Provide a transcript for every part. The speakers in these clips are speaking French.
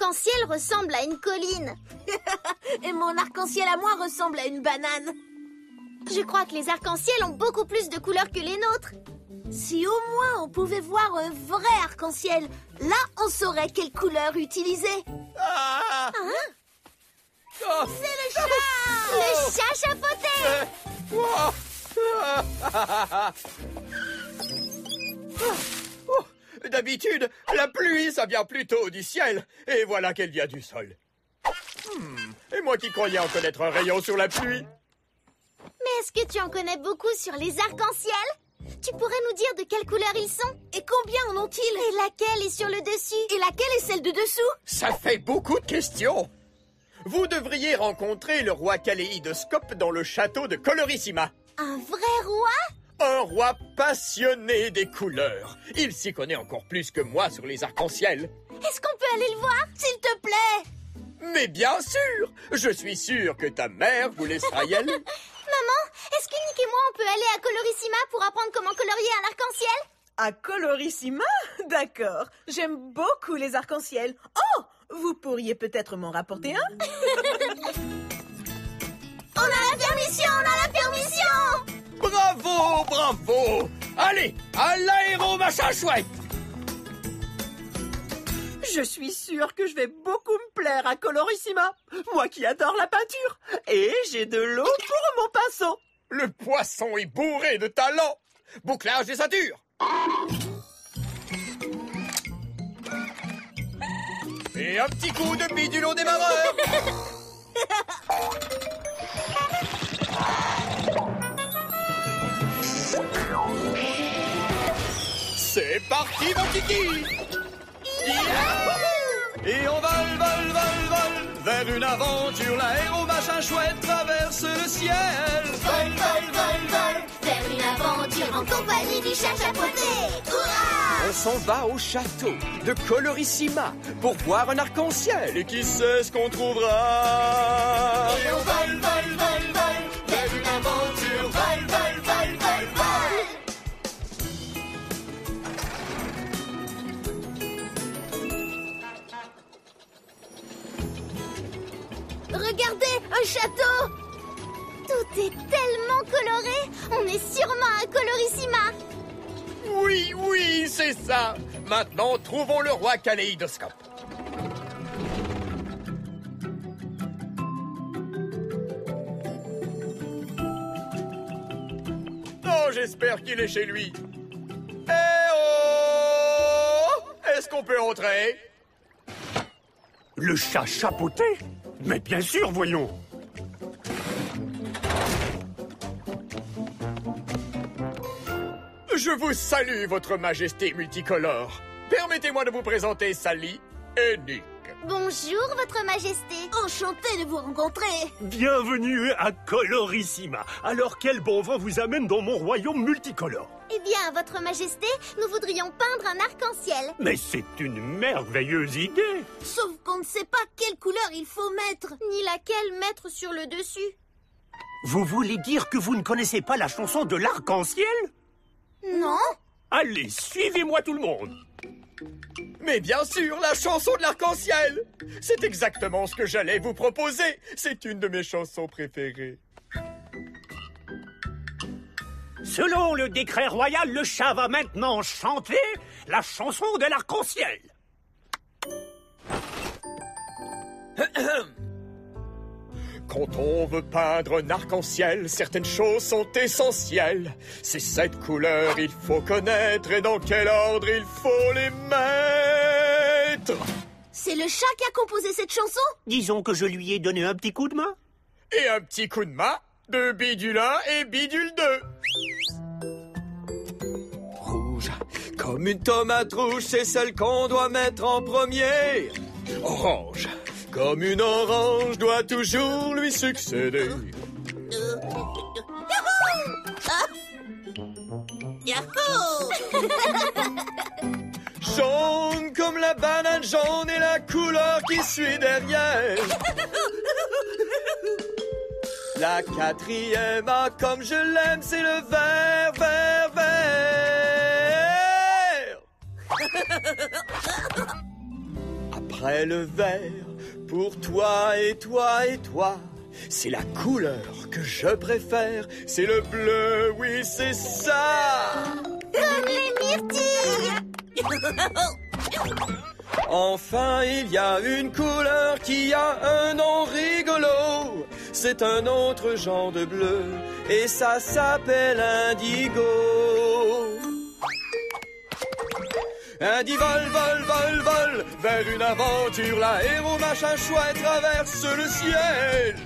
arc-en-ciel ressemble à une colline. Et mon arc-en-ciel à moi ressemble à une banane. Je crois que les arcs-en-ciel ont beaucoup plus de couleurs que les nôtres. Si au moins on pouvait voir un vrai arc-en-ciel, là on saurait quelle couleur utiliser. Ah! Hein? Oh! C'est le chat! Le chat chapeauté! Oh! Oh! D'habitude, la pluie, ça vient plutôt du ciel. Et voilà qu'elle vient du sol. Et moi qui croyais en connaître un rayon sur la pluie. Mais est-ce que tu en connais beaucoup sur les arcs-en-ciel? Tu pourrais nous dire de quelle couleur ils sont? Et combien en ont-ils? Et laquelle est sur le dessus? Et laquelle est celle de dessous? Ça fait beaucoup de questions. Vous devriez rencontrer le roi Kaléidoscope dans le château de Colorissima. Un vrai roi? Un roi passionné des couleurs. Il s'y connaît encore plus que moi sur les arcs-en-ciel. Est-ce qu'on peut aller le voir? S'il te plaît! Mais bien sûr! Je suis sûr que ta mère vous laissera y aller. Maman, est-ce que Nick et moi on peut aller à Colorissima pour apprendre comment colorier un arc-en-ciel? À Colorissima? D'accord. J'aime beaucoup les arcs-en-ciel. Oh! Vous pourriez peut-être m'en rapporter un? On a la permission! On a la permission! Bravo, bravo! Allez, à l'aéro machin chouette! Je suis sûre que je vais beaucoup me plaire à Colorissima. Moi qui adore la peinture. Et j'ai de l'eau pour mon pinceau. Le poisson est bourré de talent. Bouclage des ceintures. Et un petit coup de bidule au démarreur. C'est parti, mon kiki. Et on vole vers une aventure. L'aéro machin chouette traverse le ciel. Vol vers une aventure en compagnie du chat chapeauté. Hurrah! On s'en va au château de Colorissima pour voir un arc-en-ciel. Et qui sait ce qu'on trouvera? Et on vole vers une aventure. Vol. Regardez, un château! Tout est tellement coloré. On est sûrement à Colorissima. Oui, c'est ça. Maintenant, trouvons le roi Kaléidoscope. Oh, j'espère qu'il est chez lui. Eh oh! Est-ce qu'on peut entrer? Le chat chapeauté? Mais bien sûr, voyons. Je vous salue, votre majesté multicolore. Permettez-moi de vous présenter Sally et Nick. Bonjour, votre majesté. Enchanté de vous rencontrer. Bienvenue à Colorissima. Alors quel bon vent vous amène dans mon royaume multicolore? Eh bien, votre majesté, nous voudrions peindre un arc-en-ciel. Mais c'est une merveilleuse idée. Sauf qu'on ne sait pas quelle couleur il faut mettre. Ni laquelle mettre sur le dessus. Vous voulez dire que vous ne connaissez pas la chanson de l'arc-en-ciel? Non? Allez, suivez-moi tout le monde. Mais bien sûr, la chanson de l'arc-en-ciel. C'est exactement ce que j'allais vous proposer. C'est une de mes chansons préférées. Selon le décret royal, le chat va maintenant chanter la chanson de l'arc-en-ciel. Quand on veut peindre un arc-en-ciel, certaines choses sont essentielles. C'est cette couleur il faut connaître et dans quel ordre il faut les mettre. C'est le chat qui a composé cette chanson? Disons que je lui ai donné un petit coup de main. Et un petit coup de main de bidule 1 et bidule 2. Rouge, comme une tomate rouge, c'est celle qu'on doit mettre en premier. Orange, comme une orange, doit toujours lui succéder. Yahoo! Jaune, comme la banane jaune et la couleur qui suit derrière. La quatrième, ah, comme je l'aime, c'est le vert, vert, vert. après le vert, pour toi et toi et toi. C'est la couleur que je préfère, c'est le bleu, oui c'est ça. Comme les myrtilles. Enfin, il y a une couleur qui a un nom rigolo. C'est un autre genre de bleu et ça s'appelle indigo. Indi vol, vol, vol, vol vers une aventure. La héros machin chouette traverse le ciel.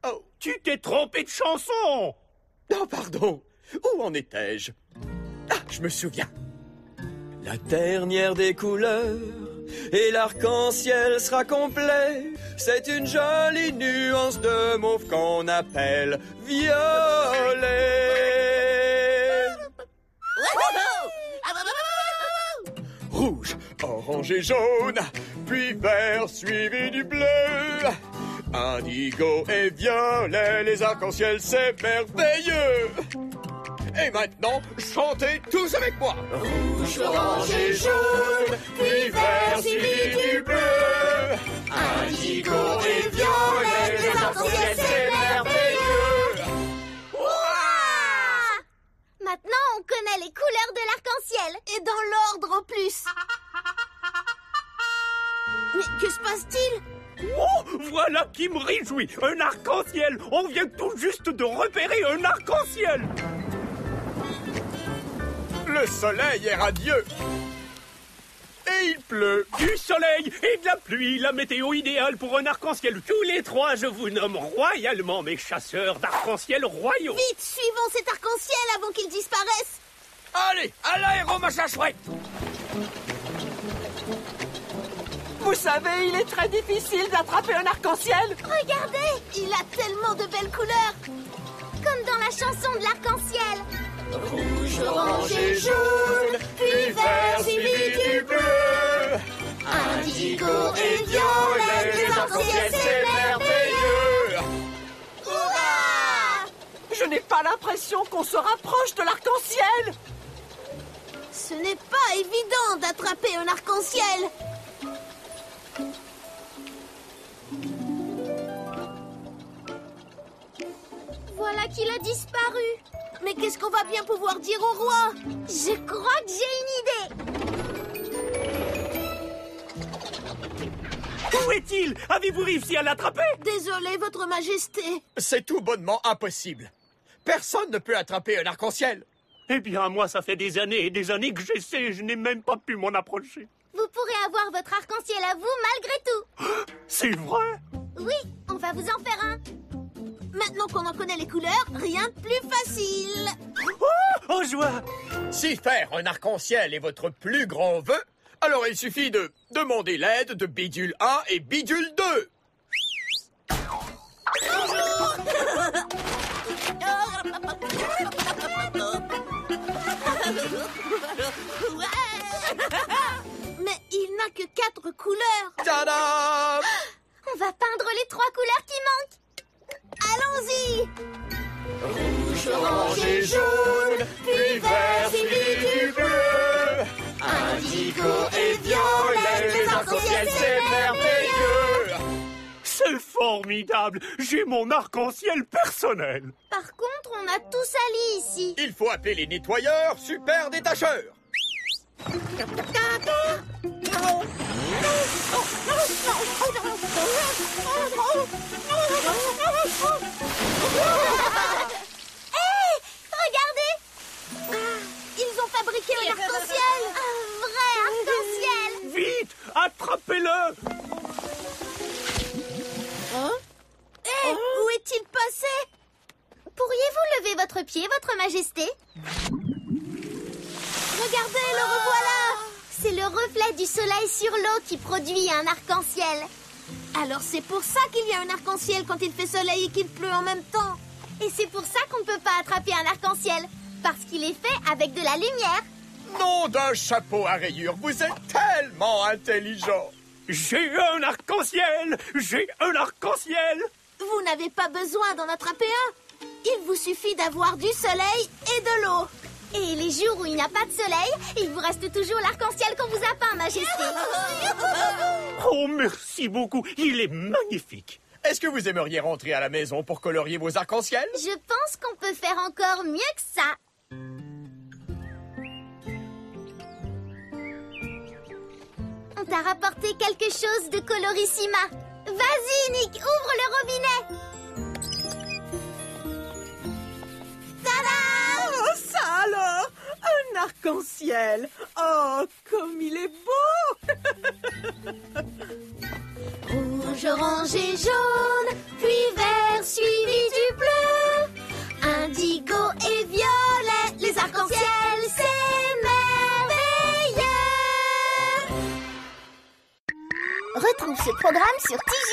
Oh, Tu t'es trompé de chanson. oh pardon. Où en étais-je? Ah, je me souviens. La dernière des couleurs et l'arc-en-ciel sera complet. C'est une jolie nuance de mauve qu'on appelle violet. Rouge, orange et jaune, puis vert suivi du bleu. Indigo et violet, les arcs-en-ciel, c'est merveilleux. Et maintenant, chantez tous avec moi. Rouge, orange et jaune, puis vert suivi du bleu. Indigo et violet, les arcs-en-ciel, c'est merveilleux. Ah! Maintenant, on connaît les couleurs de l'arc-en-ciel. Et dans l'ordre en plus. Mais que se passe-t-il? Oh, voilà qui me réjouit. Un arc-en-ciel. On vient tout juste de repérer un arc-en-ciel. Le soleil est radieux. Et il pleut. Du soleil et de la pluie, la météo idéale pour un arc-en-ciel. Tous les trois, je vous nomme royalement mes chasseurs d'arc-en-ciel royaux. Vite, suivons cet arc-en-ciel avant qu'il disparaisse. Allez, à l'aéro, machin chouette. Vous savez, il est très difficile d'attraper un arc-en-ciel. Regardez, Il a tellement de belles couleurs. comme dans la chanson de l'arc-en-ciel. Rouge, orange et jaune, puis vert suivi du bleu. Indigo et violet, les arcs-en-ciel, c'est merveilleux. Hurrah! Je n'ai pas l'impression qu'on se rapproche de l'arc-en-ciel. Ce n'est pas évident d'attraper un arc-en-ciel. Voilà qu'il a disparu. Mais qu'est-ce qu'on va bien pouvoir dire au roi? Je crois que j'ai une idée. Où est-il? Avez-vous réussi à l'attraper? Désolé, votre majesté. C'est tout bonnement impossible. Personne ne peut attraper un arc-en-ciel. Eh bien, moi, ça fait des années et des années que j'essaie. Je n'ai même pas pu m'en approcher. Vous pourrez avoir votre arc-en-ciel à vous malgré tout. C'est vrai? Oui, on va vous en faire un. Maintenant qu'on en connaît les couleurs, rien de plus facile. Oh, joie! Si faire un arc-en-ciel est votre plus grand vœu, alors il suffit de demander l'aide de Bidule 1 et Bidule 2. Mais il n'a que 4 couleurs. Tada! On va peindre les 3 couleurs qui manquent. Allons-y. Rouge, orange et jaune, puis vert suivi du bleu. Indigo et violet, les arcs-en-ciel, c'est merveilleux. C'est formidable! J'ai mon arc-en-ciel personnel! Par contre, on a tout sali ici. Il faut appeler les nettoyeurs super détacheurs. Hé, regardez! Ils ont fabriqué un arc-en-ciel. Un vrai arc-en-ciel. Vite! Attrapez-le! Où est-il passé? Pourriez-vous lever votre pied, votre majesté? Regardez, le revoilà. C'est le reflet du soleil sur l'eau qui produit un arc-en-ciel. Alors c'est pour ça qu'il y a un arc-en-ciel quand il fait soleil et qu'il pleut en même temps. Et c'est pour ça qu'on ne peut pas attraper un arc-en-ciel. Parce qu'il est fait avec de la lumière. Nom d'un chapeau à rayures, vous êtes tellement intelligent. J'ai un arc-en-ciel! J'ai un arc-en-ciel! Vous n'avez pas besoin d'en attraper un. Il vous suffit d'avoir du soleil et de l'eau. Et les jours où il n'y a pas de soleil, il vous reste toujours l'arc-en-ciel qu'on vous a peint, Majesté. Oh, merci beaucoup. Il est magnifique. Est-ce que vous aimeriez rentrer à la maison pour colorier vos arcs-en-ciel? Je pense qu'on peut faire encore mieux que ça. On t'a rapporté quelque chose de colorissima. Vas-y, Nick, ouvre le robinet. Tada! Oh, ça alors! Un arc-en-ciel! Oh, comme il est beau! Rouge, orange et jaune, puis vert suivi du bleu. Indigo et violet, les arcs-en-ciel, c'est merveilleux. Retrouve ce programme sur TJ.